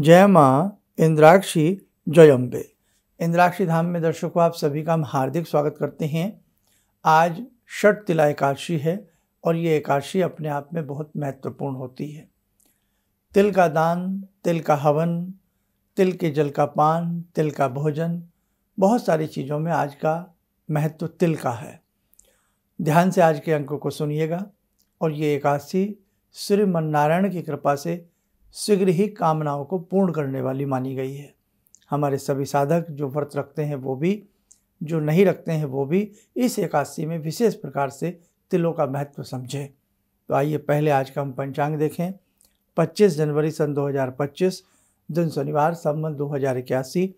जय माँ इंद्राक्षी जय अम्बे। इंद्राक्षी धाम में दर्शकों आप सभी का हम हार्दिक स्वागत करते हैं। आज षट तिला एकादशी है और ये एकादशी अपने आप में बहुत महत्वपूर्ण होती है। तिल का दान, तिल का हवन, तिल के जल का पान, तिल का भोजन, बहुत सारी चीज़ों में आज का महत्व तिल का है। ध्यान से आज के अंकों को सुनिएगा और ये एकादशी श्रीमन नारायण की कृपा से शीघ्र ही कामनाओं को पूर्ण करने वाली मानी गई है। हमारे सभी साधक जो व्रत रखते हैं वो भी, जो नहीं रखते हैं वो भी इस एकादशी में विशेष प्रकार से तिलों का महत्व समझें। तो आइए पहले आज का हम पंचांग देखें। 25 जनवरी सन 2025, दिन शनिवार, संवत 2081,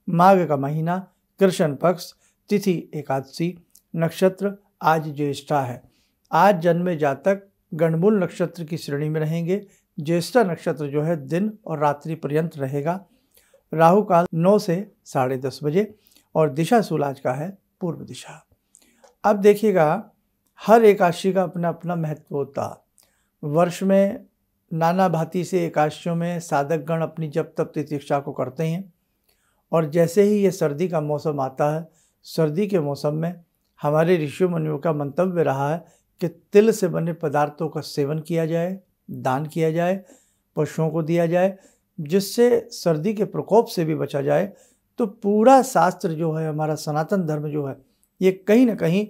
माघ का महीना, कृष्ण पक्ष, तिथि एकादशी, नक्षत्र आज ज्येष्ठा है। आज जन्मे जातक गणमूल नक्षत्र की श्रेणी में रहेंगे। ज्येष्ठा नक्षत्र जो है दिन और रात्रि पर्यंत रहेगा। राहु काल 9 से 10:30 बजे और दिशा शूल आज का है पूर्व दिशा। अब देखिएगा, हर एकादशी का अपना अपना महत्व होता। वर्ष में नाना भांति से एकादशियों में साधक गण अपनी जप तप तितिक्षा को करते हैं और जैसे ही ये सर्दी का मौसम आता है, सर्दी के मौसम में हमारे ऋषि मुनियों का मंतव्य रहा है कि तिल से बने पदार्थों का सेवन किया जाए, दान किया जाए, पशुओं को दिया जाए, जिससे सर्दी के प्रकोप से भी बचा जाए। तो पूरा शास्त्र जो है, हमारा सनातन धर्म जो है, ये कहीं ना कहीं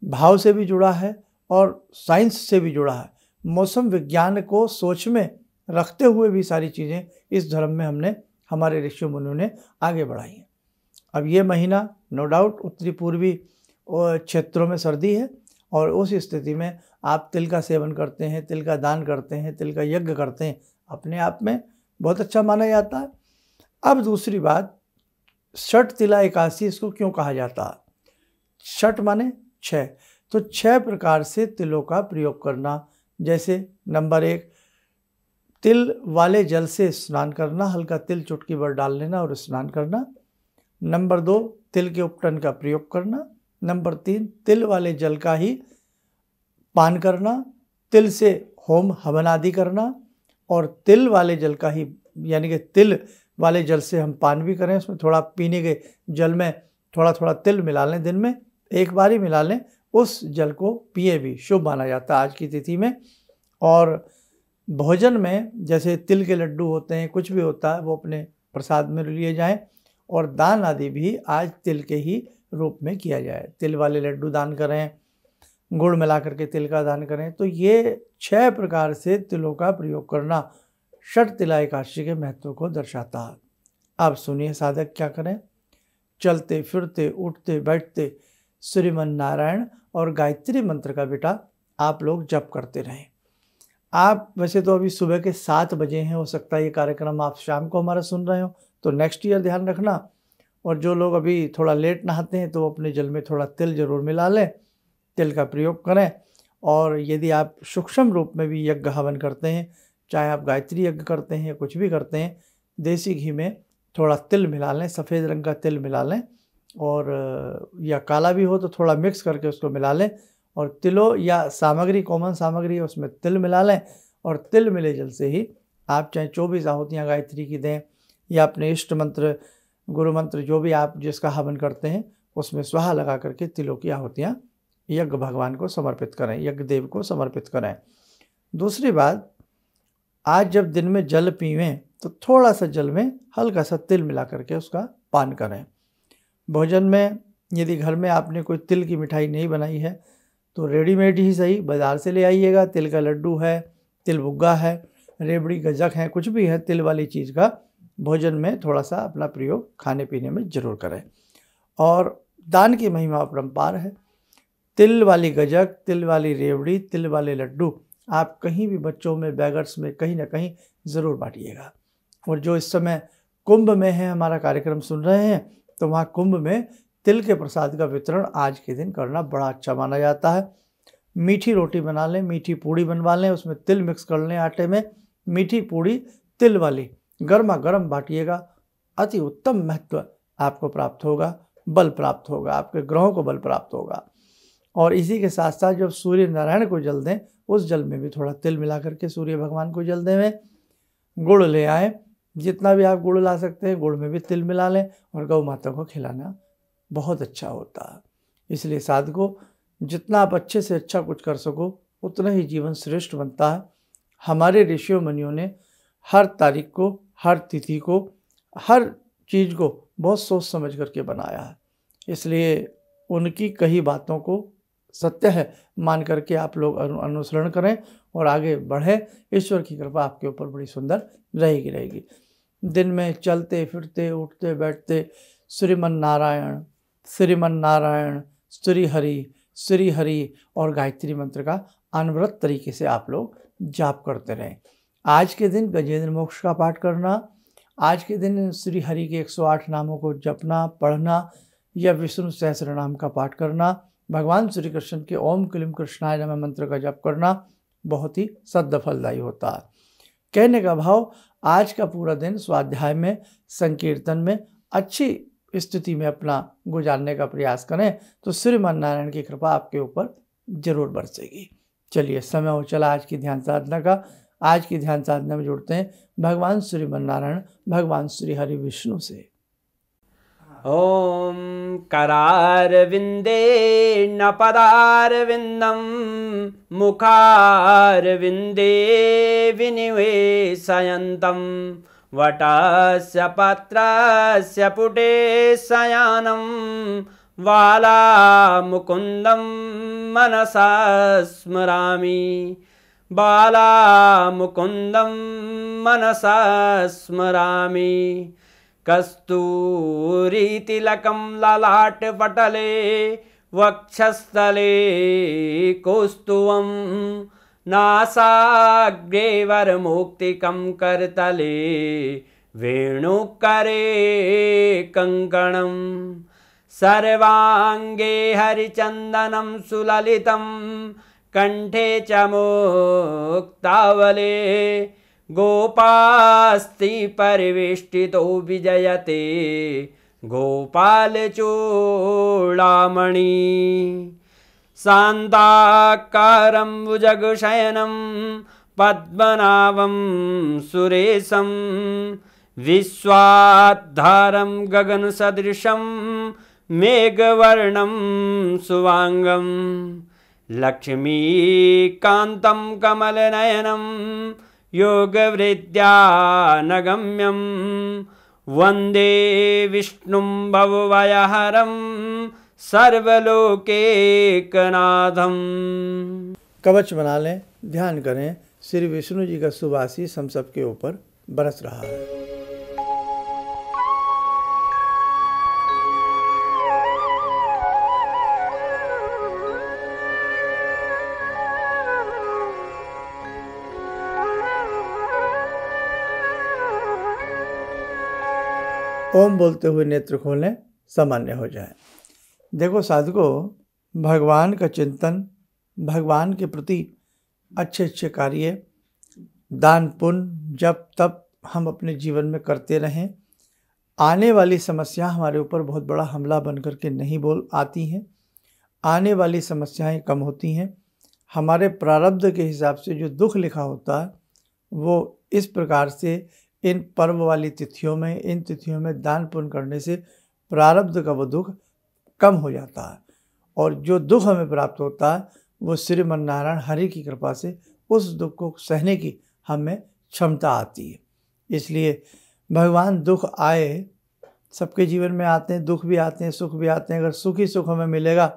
भाव से भी जुड़ा है और साइंस से भी जुड़ा है। मौसम विज्ञान को सोच में रखते हुए भी सारी चीज़ें इस धर्म में हमारे ऋषि मुनियों ने आगे बढ़ाई हैं। अब ये महीना नो डाउट उत्तरी पूर्वी क्षेत्रों में सर्दी है और उस स्थिति में आप तिल का सेवन करते हैं, तिल का दान करते हैं, तिल का यज्ञ करते हैं, अपने आप में बहुत अच्छा माना जाता है। अब दूसरी बात, षट तिला एकादशी इसको क्यों कहा जाता है? षट माने 6, तो 6 प्रकार से तिलों का प्रयोग करना। जैसे नंबर 1, तिल वाले जल से स्नान करना, हल्का तिल चुटकी भर डाल लेना और स्नान करना। नंबर 2, तिल के उपटन का प्रयोग करना। नंबर 3, तिल वाले जल का ही पान करना, तिल से होम हवन आदि करना और तिल वाले जल का ही, यानी कि तिल वाले जल से हम पान भी करें, उसमें थोड़ा पीने के जल में थोड़ा थोड़ा तिल मिला लें, दिन में एक बार ही मिला लें, उस जल को पिए भी शुभ माना जाता है आज की तिथि में। और भोजन में जैसे तिल के लड्डू होते हैं, कुछ भी होता है, वो अपने प्रसाद में लिए जाएं और दान आदि भी आज तिल के ही रूप में किया जाए। तिल वाले लड्डू दान करें, गुड़ मिला करके तिल का दान करें। तो ये 6 प्रकार से तिलों का प्रयोग करना षट तिला एकादशी के महत्व को दर्शाता है। अब सुनिए साधक क्या करें। चलते फिरते उठते बैठते श्रीमन नारायण और गायत्री मंत्र का बेटा आप लोग जप करते रहें। आप वैसे तो अभी सुबह के 7 बजे हैं, हो सकता है ये कार्यक्रम आप शाम को हमारा सुन रहे हो, तो नेक्स्ट ईयर ध्यान रखना। और जो लोग अभी थोड़ा लेट नहाते हैं तो वो अपने जल में थोड़ा तिल जरूर मिला लें, तिल का प्रयोग करें। और यदि आप सूक्ष्म रूप में भी यज्ञ हवन करते हैं, चाहे आप गायत्री यज्ञ करते हैं या कुछ भी करते हैं, देसी घी में थोड़ा तिल मिला लें, सफ़ेद रंग का तिल मिला लें, और या काला भी हो तो थोड़ा मिक्स करके उसको मिला लें और तिलों या सामग्री, कॉमन सामग्री है उसमें तिल मिला लें और तिल मिले जल से ही आप चाहे 24 आहुतियाँ गायत्री की दें या अपने इष्ट मंत्र, गुरु मंत्र, जो भी आप जिसका हवन करते हैं उसमें स्वाहा लगा करके तिलों की आहुतियाँ यज्ञ भगवान को समर्पित करें, यज्ञ देव को समर्पित करें। दूसरी बात, आज जब दिन में जल पीवें तो थोड़ा सा जल में हल्का सा तिल मिला करके उसका पान करें। भोजन में यदि घर में आपने कोई तिल की मिठाई नहीं बनाई है तो रेडीमेड ही सही, बाज़ार से ले आइएगा। तिल का लड्डू है, तिल बुग्गा है, रेवड़ी गज्जक है, कुछ भी है, तिल वाली चीज़ का भोजन में थोड़ा सा अपना प्रयोग खाने पीने में ज़रूर करें। और दान की महिमा अपरंपार है। तिल वाली गज्जक, तिल वाली रेवड़ी, तिल वाले लड्डू आप कहीं भी बच्चों में, बैगर्स में कहीं ना कहीं ज़रूर बांटिएगा। और जो इस समय कुंभ में है, हमारा कार्यक्रम सुन रहे हैं, तो वहाँ कुंभ में तिल के प्रसाद का वितरण आज के दिन करना बड़ा अच्छा माना जाता है। मीठी रोटी बना लें, मीठी पूड़ी बनवा लें, उसमें तिल मिक्स कर लें आटे में, मीठी पूड़ी तिल वाली गर्मा गर्म बांटिएगा। अति उत्तम महत्व आपको प्राप्त होगा, बल प्राप्त होगा, आपके ग्रहों को बल प्राप्त होगा। और इसी के साथ साथ जब सूर्य नारायण को जल दें, उस जल में भी थोड़ा तिल मिला करके सूर्य भगवान को जल दें। गुड़ ले आए, जितना भी आप गुड़ ला सकते हैं, गुड़ में भी तिल मिला लें और गौ माता को खिलाना बहुत अच्छा होता है। इसलिए साधकों, जितना आप अच्छे से अच्छा कुछ कर सको उतना ही जीवन श्रेष्ठ बनता है। हमारे ऋषियों मुनियों ने हर तारीख को, हर तिथि को, हर चीज़ को बहुत सोच समझ करके बनाया है। इसलिए उनकी कही बातों को सत्य है मान करके आप लोग अनुसरण करें और आगे बढ़ें। ईश्वर की कृपा आपके ऊपर बड़ी सुंदर रहेगी। दिन में चलते फिरते उठते बैठते श्रीमन नारायण श्रीमन नारायण श्री हरि और गायत्री मंत्र का अनवरत तरीके से आप लोग जाप करते रहें। आज के दिन गजेंद्र मोक्ष का पाठ करना, आज के दिन श्री हरि के 108 नामों को जपना, पढ़ना या विष्णु सहस्त्र नाम का पाठ करना, भगवान श्री कृष्ण के ओम क्लीम कृष्णाय नमः मंत्र का जप करना बहुत ही सद्फलदायी होता है। कहने का भाव, आज का पूरा दिन स्वाध्याय में, संकीर्तन में अच्छी स्थिति में अपना गुजारने का प्रयास करें तो श्रीमान नारायण की कृपा आपके ऊपर जरूर बरसेगी। चलिए, समय हो चला आज की ध्यान साधना का। आज की ध्यान साधना में जुड़ते हैं भगवान श्रीमान नारायण, भगवान श्री हरि विष्णु से। ओम करारविंदे न पदारविंदम मुखारविंदे विनिवेशयन्तम वटस्य पत्रस्य पुटे शयानं बालामुकुन्दं मनसा स्मरामि बालामुकुन्दं मनसा स्मरामि कस्तूरीतिलकं ललाटपटले वक्षस्थले कौस्तुभं नासाग्रे वरमौक्तिकं करतले वेणुकरे कङ्कणं सर्वाङ्गे हरिचन्दनं सुललितं कण्ठे च मुक्तावले गोपास्ति परिवेष्टितो विजयते गोपालचूडामणि शान्ताकारं भुजगशयनं पद्मनाभं सुरेशं विश्वाधारं गगनसदृशं मेघवर्णं शुभांगं लक्ष्मीकान्तं कमलनयनं योगवृद्ध्यानगम्यं वन्दे विष्णुं भवभयहरं सर्वलोकैकनाथं। कवच बना लें, ध्यान करें, श्री विष्णु जी का शुभ आशीष हम सबके ऊपर बरस रहा है। ओम बोलते हुए नेत्र खोलें, सामान्य हो जाए। देखो साधकों, भगवान का चिंतन, भगवान के प्रति अच्छे अच्छे कार्य, दान पुण्य, जप तप हम अपने जीवन में करते रहें। आने वाली समस्या हमारे ऊपर बहुत बड़ा हमला बन करके नहीं आती हैं। आने वाली समस्याएं कम होती हैं। हमारे प्रारब्ध के हिसाब से जो दुख लिखा होता है वो इस प्रकार से इन पर्व वाली तिथियों में, इन तिथियों में दान पुण्य करने से प्रारब्ध का वो दुख कम हो जाता है और जो दुख हमें प्राप्त होता है वो श्रीमन नारायण हरि की कृपा से उस दुख को सहने की हमें क्षमता आती है। इसलिए भगवान दुख आए, सबके जीवन में आते हैं, दुख भी आते हैं, सुख भी आते हैं। अगर सुख ही सुख हमें मिलेगा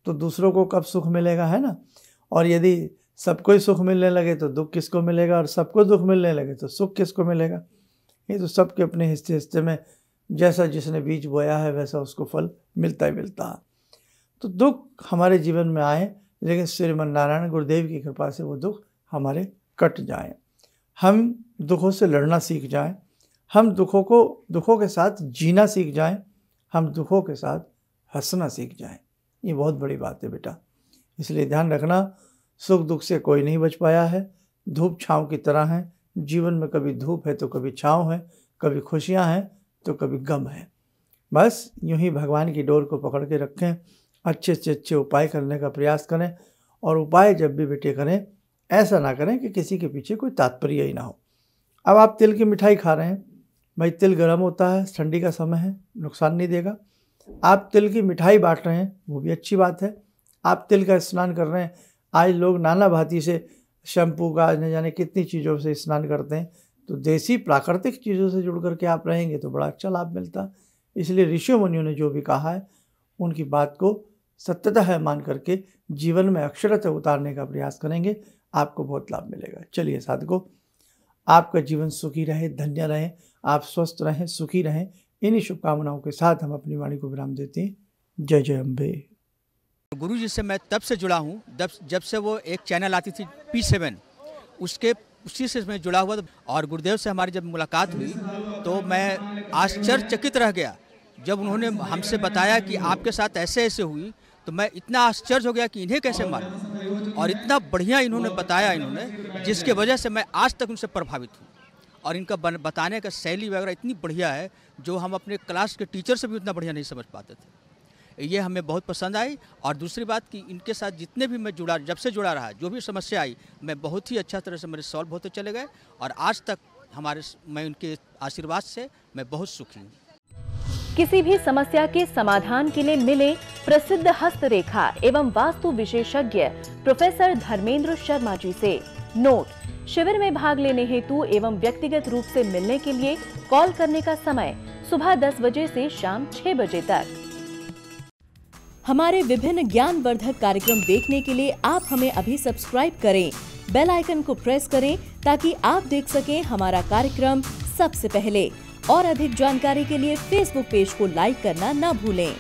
तो दूसरों को कब सुख मिलेगा, है ना। और यदि सबको ही सुख मिलने लगे तो दुख किसको मिलेगा, और सबको दुख मिलने लगे तो सुख किसको मिलेगा। ये तो सबके अपने हिस्से हिस्से में जैसा जिसने बीज बोया है वैसा उसको फल मिलता ही मिलता है। तो दुख हमारे जीवन में आए, लेकिन श्रीमन नारायण गुरुदेव की कृपा से वो दुख हमारे कट जाएं। हम दुखों से लड़ना सीख जाएं, हम दुखों के साथ जीना सीख जाएं, हम दुखों के साथ हंसना सीख जाएं। ये बहुत बड़ी बात है बेटा। इसलिए ध्यान रखना, सुख दुख से कोई नहीं बच पाया है। धूप छाँव की तरह है। जीवन में कभी धूप है तो कभी छाँव है, कभी खुशियाँ हैं तो कभी गम है। बस यूं ही भगवान की डोर को पकड़ के रखें, अच्छे से अच्छे उपाय करने का प्रयास करें। और उपाय जब भी बेटे करें, ऐसा ना करें कि किसी के पीछे कोई तात्पर्य ही ना हो। अब आप तिल की मिठाई खा रहे हैं, भाई तिल गर्म होता है, ठंडी का समय है, नुकसान नहीं देगा। आप तिल की मिठाई बांट रहे हैं, वो भी अच्छी बात है। आप तिल का स्नान कर रहे हैं, आज लोग नाना भांति से शैम्पू का न जाने कितनी चीज़ों से स्नान करते हैं, तो देसी प्राकृतिक चीज़ों से जुड़ करके आप रहेंगे तो बड़ा अच्छा लाभ मिलता है। इसलिए ऋषियों मुनियों ने जो भी कहा है उनकी बात को सत्यता है मान करके जीवन में अक्षरतः उतारने का प्रयास करेंगे, आपको बहुत लाभ मिलेगा। चलिए साधकों, आपका जीवन सुखी रहे, धन्य रहे, आप स्वस्थ रहें, सुखी रहें। इन्हीं शुभकामनाओं के साथ हम अपनी वाणी को विराम देते हैं। जय जय अम्बे। गुरु जी से मैं तब से जुड़ा हूँ जब से वो एक चैनल आती थी P7, उसी से मैं जुड़ा हुआ था। और गुरुदेव से हमारी जब मुलाकात हुई तो मैं आश्चर्यचकित रह गया जब उन्होंने हमसे बताया कि आपके साथ ऐसे ऐसे हुई। तो मैं इतना आश्चर्य हो गया कि इन्हें कैसे मालूम, और इतना बढ़िया इन्होंने बताया जिसके वजह से मैं आज तक उनसे प्रभावित हूँ। और इनका बताने का शैली वगैरह इतनी बढ़िया है जो हम अपने क्लास के टीचर से भी उतना बढ़िया नहीं समझ पाते थे। ये हमें बहुत पसंद आई। और दूसरी बात कि इनके साथ जितने भी मैं जब से जुड़ा रहा, जो भी समस्या आई, मैं बहुत ही अच्छा तरह से मेरे सॉल्व होते चले गए। और आज तक मैं उनके आशीर्वाद से मैं बहुत सुखी हूँ। किसी भी समस्या के समाधान के लिए मिले प्रसिद्ध हस्तरेखा एवं वास्तु विशेषज्ञ प्रोफेसर धर्मेंद्र शर्मा जी से। नोट: शिविर में भाग लेने हेतु एवं व्यक्तिगत रूप से मिलने के लिए कॉल करने का समय सुबह 10 बजे से शाम 6 बजे तक। हमारे विभिन्न ज्ञानवर्धक कार्यक्रम देखने के लिए आप हमें अभी सब्सक्राइब करें, बेल आइकन को प्रेस करें ताकि आप देख सकें हमारा कार्यक्रम सबसे पहले। और अधिक जानकारी के लिए फेसबुक पेज को लाइक करना न भूलें।